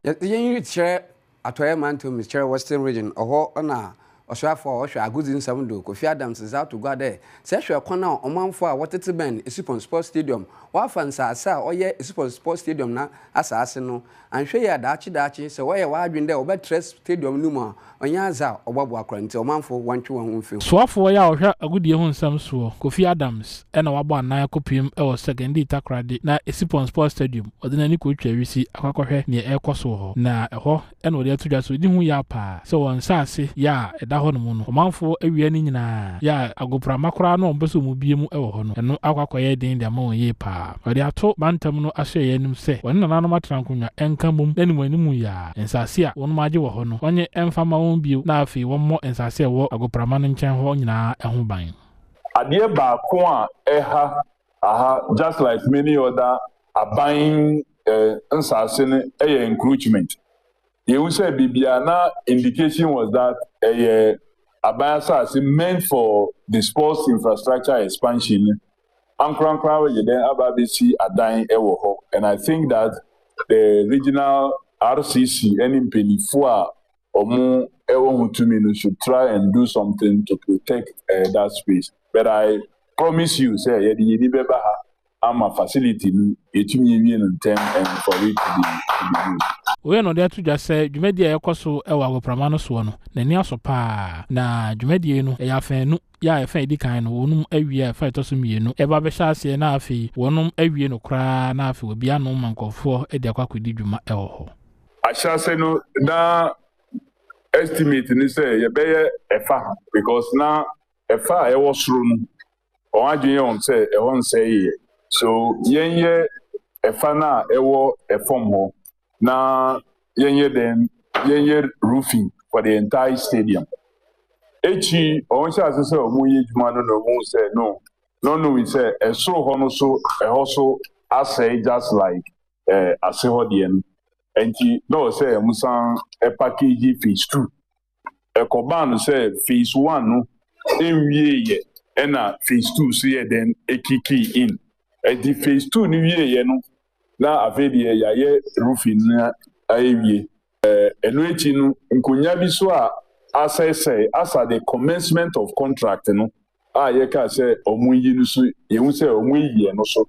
You share at where man to Mr. Western region or Osha for Osha, good in some do. Kofi Adams is out to go there. Says you are corner or man for what it's been, Essipong Sports Stadium. What fans are, sir, or yeah, Essipong Sports Stadium now, as Arsenal. And show you a Dachi, so why are you there over Tres Stadium Numa, on Yaza or Wabwakra until man for 1 field. So for ya a good year on some so Kofi Adams and our one na copium or second takradi na Essipong Sports Stadium or the any coach we see a near Air Koso na a ho and what to just with him ya pa. So on Sassy, ya a dahon man for a na ya a go pramakra no besu mubium ewono and no aquaquay din the among ye pa. But they are told bantam no ashe yenum say when an anoma trancunya encamum then when you ya and Sassia one maji wahono when ye enfama won't be na fi one more and Sassia walk a go praman and chan na a home Adia ba kwa eha aha just like many other are buying nsasene encroachment. You say Bibiana indication was that Abayasa meant for the sports infrastructure expansion. Ankran you then Ababisi are dying ewoho. And I think that the regional RCC and Penifua or more should try and do something to protect that space. But I promise you, say, I'm a facility in term and for it to be good. We are not there to just say, you made the Ecoso, our Pramano Swano, the near so pa, na Jumediano, a fan, ya a fair kind, one every year fight us me, no, ever be shas ye na fi, one every no cry, na fi will be a no man call for a dequa did you my elho. I shall say no, na estimate ni say, you bear a fa, because now a fa I was room, or I don't say, I won't say, so yen a fana, a form home. Na yenye roofing for the entire stadium. Echi oncha say omuye juma no say no we say so hono so also asay just like asehodian enti no say musan a package phase 2 e koban say phase 1 no enwie ye na phase 2 say then e kiki in enti phase 2 ni wie ye no na afedi ya ye roofing na ayewie enuechi no nkonya bi so a asese asa the commencement of contract no a ye ka say omuyi no so ye hu say omuyi no so